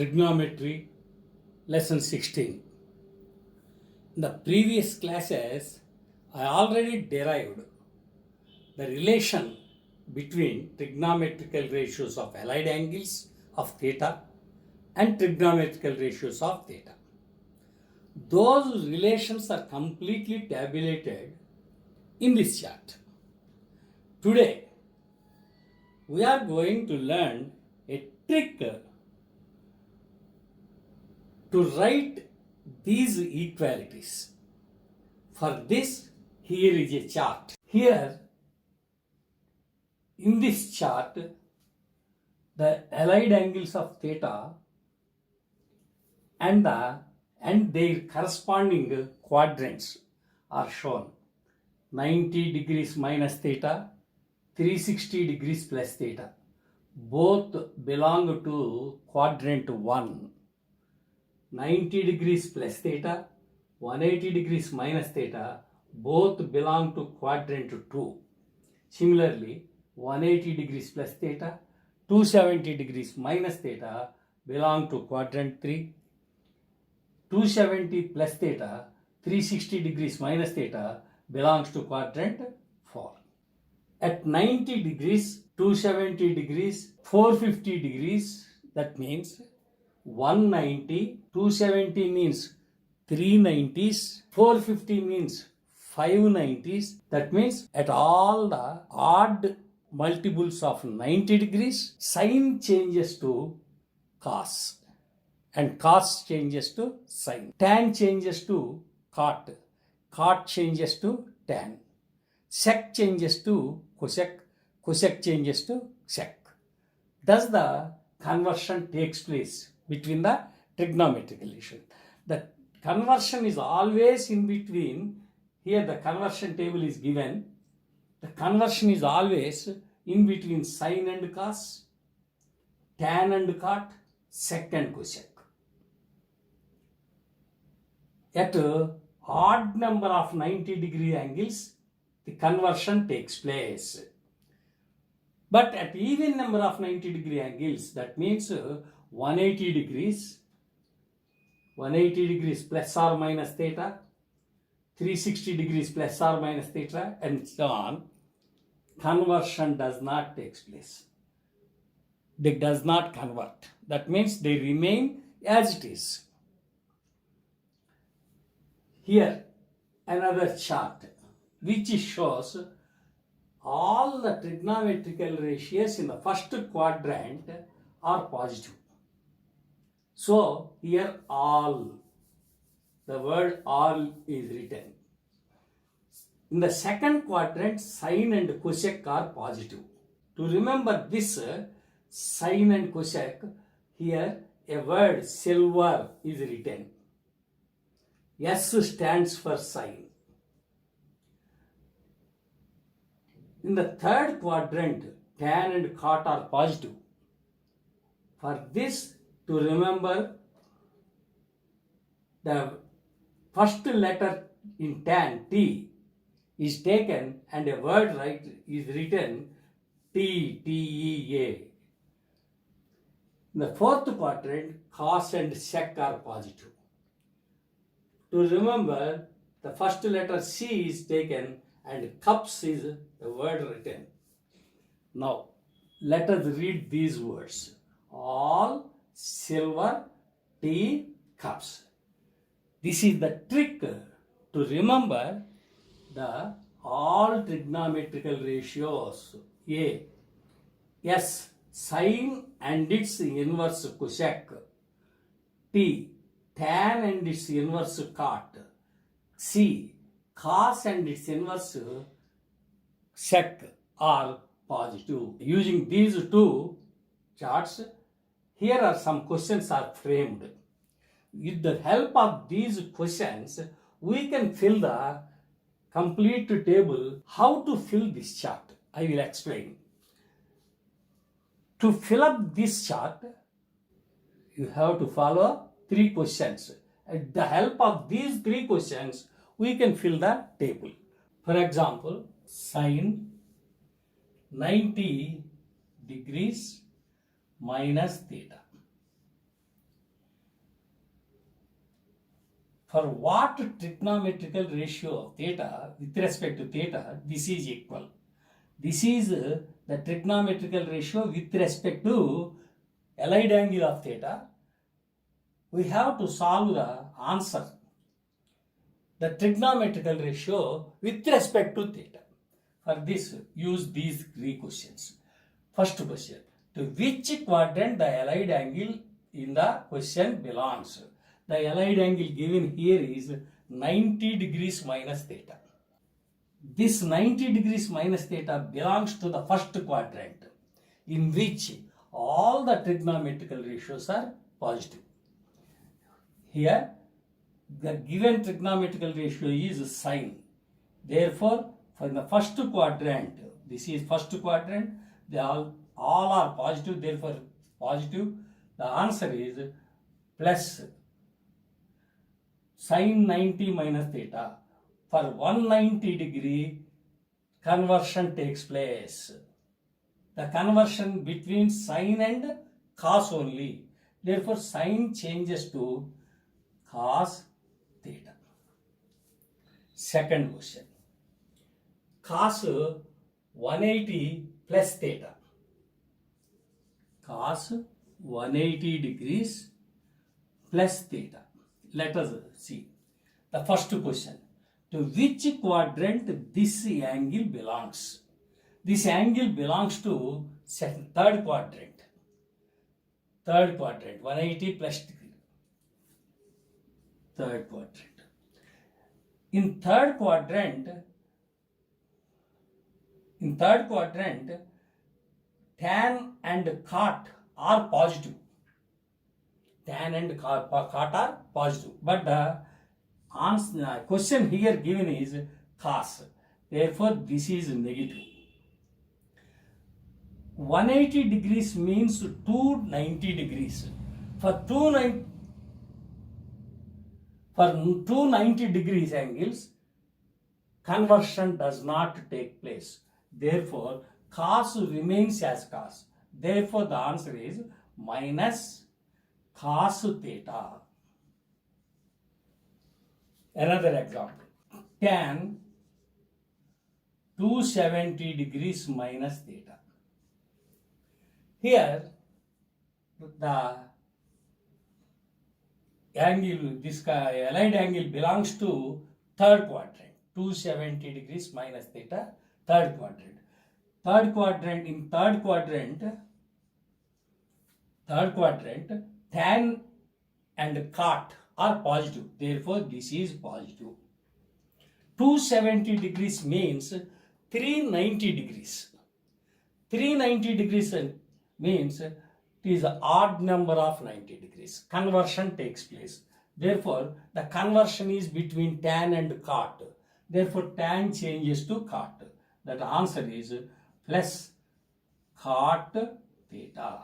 Trigonometry, lesson 16. In the previous classes, I already derived the relation between trigonometrical ratios of allied angles of theta and trigonometrical ratios of theta. Those relations are completely tabulated in this chart. Today, we are going to learn a trick to write these equalities. For this, here is a chart. Here, in this chart, the allied angles of theta and their corresponding quadrants are shown. 90 degrees minus theta, 360 degrees plus theta. Both belong to quadrant 1. 90 degrees plus theta, 180 degrees minus theta, both belong to quadrant 2. Similarly, 180 degrees plus theta, 270 degrees minus theta belong to quadrant 3. 270 plus theta, 360 degrees minus theta belongs to quadrant 4. At 90 degrees, 270 degrees, 450 degrees, that means 190, 270 means 390s, 450 means 590s. That means at all the odd multiples of 90 degrees, sine changes to cos and cos changes to sine. Tan changes to cot, cot changes to tan. Sec changes to cosec, cosec changes to sec. Thus the conversion takes place between the trigonometrical relation. The conversion is always in between. Here the conversion table is given. The conversion is always in between sine and cos, tan and cot, sec and cosec. At odd number of 90-degree angles, the conversion takes place. But at even number of 90-degree angles, that means 180 degrees plus or minus theta, 360 degrees plus or minus theta, and so on, conversion does not take place. They does not convert. That means they remain as it is. Here, another chart which shows all the trigonometrical ratios in the first quadrant are positive. So, here all, the word all is written. In the second quadrant, sine and cosec are positive. To remember this sine and cosec, here a word silver is written. S stands for sine. In the third quadrant, tan and cot are positive. For this, to remember, the first letter in tan, T, is taken and a word is written T, T-E-A. In the fourth quadrant, cos and sec are positive. To remember, the first letter C is taken and cups is the word written. Now, let us read these words. All, silver, tea, cups. This is the trick to remember the all trigonometrical ratios. A, S, sine and its inverse cosec. T, tan and its inverse cot. C, cos and its inverse sec are positive. Using these two charts, here are some questions are framed. With the help of these questions, we can fill the complete table. How to fill this chart? I will explain. To fill up this chart, you have to follow 3 questions. With the help of these 3 questions, we can fill the table. For example, sine 90 degrees minus theta. For what trigonometrical ratio of theta with respect to theta this is equal? This is the trigonometrical ratio with respect to allied angle of theta. We have to solve the answer, the trigonometrical ratio with respect to theta. For this, use these three questions. First question, to which quadrant the allied angle in the question belongs? The allied angle given here is 90 degrees minus theta. This 90 degrees minus theta belongs to the first quadrant, in which all the trigonometrical ratios are positive. Here, the given trigonometrical ratio is sine. Therefore, for the first quadrant, this is first quadrant, they all are positive, therefore positive. The answer is plus sine 90 minus theta. For 190 degree, conversion takes place. The conversion between sine and cos only. Therefore, sine changes to cos theta. Second question. Cos 180 plus theta. Cos 180 degrees plus theta. Let us see. The first question. To which quadrant this angle belongs? This angle belongs to third quadrant. Third quadrant, 180 plus degree. Third quadrant. In third quadrant, tan and cot are positive. Tan and cot are positive. But the question here given is cos. Therefore, this is negative. 180 degrees means 290 degrees. For 290 degrees angles, conversion does not take place. Therefore, cos remains as cos. Therefore, the answer is minus cos theta. Another example. Tan 270 degrees minus theta. Here, the angle, this allied angle belongs to third quadrant. 270 degrees minus theta, third quadrant. In third quadrant, tan and cot are positive. Therefore, this is positive. 270 degrees means 390 degrees. 390 degrees means it is an odd number of 90 degrees. Conversion takes place. Therefore, the conversion is between tan and cot. Therefore, tan changes to cot. That answer is plus cot theta.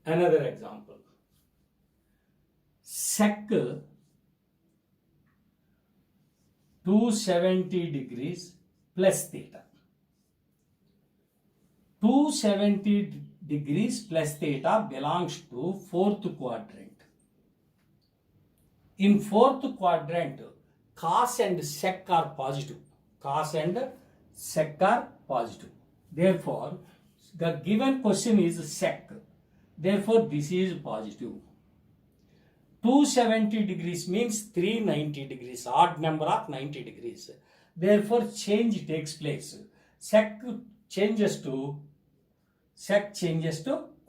Another example. Sec 270 degrees plus theta. 270 degrees plus theta belongs to fourth quadrant. In fourth quadrant, cos and sec are positive. Cos and sec are positive. Therefore, the given question is sec. Therefore, this is positive. 270 degrees means 390 degrees, odd number of 90 degrees. Therefore, change takes place. Sec changes to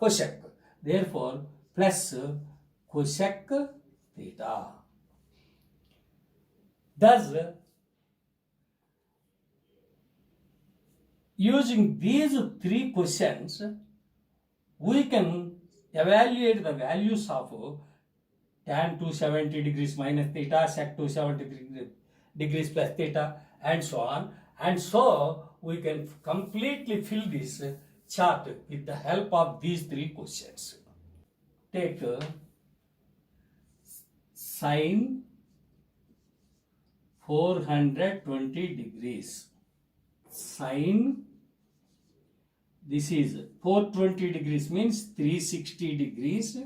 cosec. Therefore, plus cosec theta. Thus, using these three questions, we can evaluate the values of tan 270 degrees minus theta, sec 270 degrees plus theta, and so on. And so, we can completely fill this chart with the help of these three questions. Take sine 420 degrees. Sine, this is 420 degrees means 360 degrees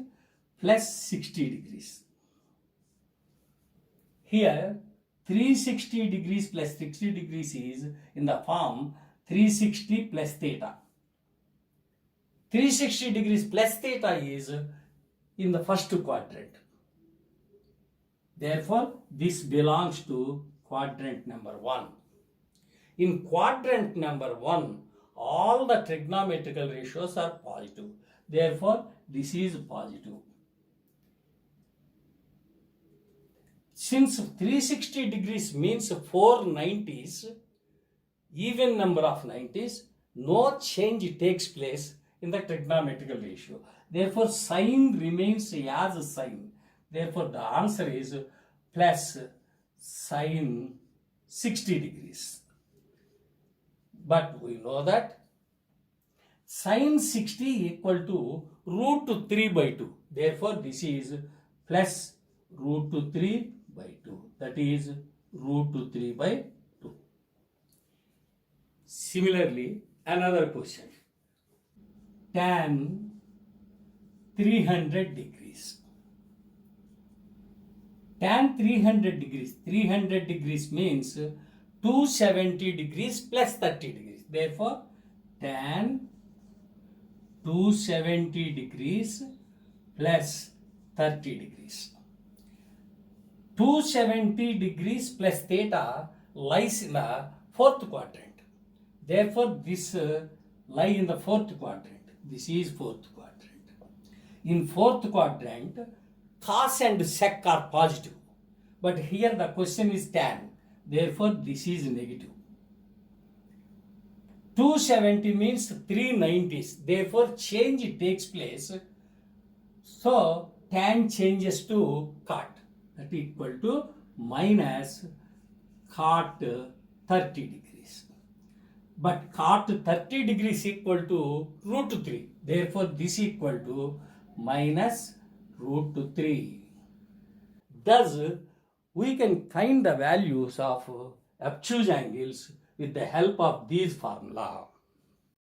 plus 60 degrees. Here 360 degrees plus 60 degrees is in the form 360 plus theta. 360 degrees plus theta is in the first quadrant. Therefore, this belongs to quadrant number 1. In quadrant number 1, all the trigonometrical ratios are positive. Therefore, this is positive. Since 360 degrees means 4 90s, even number of 90s, no change takes place in the trigonometrical ratio. Therefore, sine remains as sine. Therefore, the answer is plus sine 60 degrees. But we know that sine 60 equal to root 3 by 2. Therefore, this is plus root 3 by 2. That is root 3 by 2. Similarly, another question. Tan 300 degrees. Tan 300 degrees. 300 degrees means 270 degrees plus 30 degrees. Therefore, tan 270 degrees plus 30 degrees. 270 degrees plus theta lies in the fourth quadrant. Therefore, this lie in the fourth quadrant. This is fourth quadrant. In fourth quadrant, cos and sec are positive. But here the question is tan. Therefore, this is negative. 270 means 390s. Therefore, change takes place. So, tan changes to cot. That is equal to minus cot 30 degrees. But cot 30 degrees equal to root 3. Therefore, this equal to minus root 3. Thus, we can find the values of obtuse angles with the help of these formula.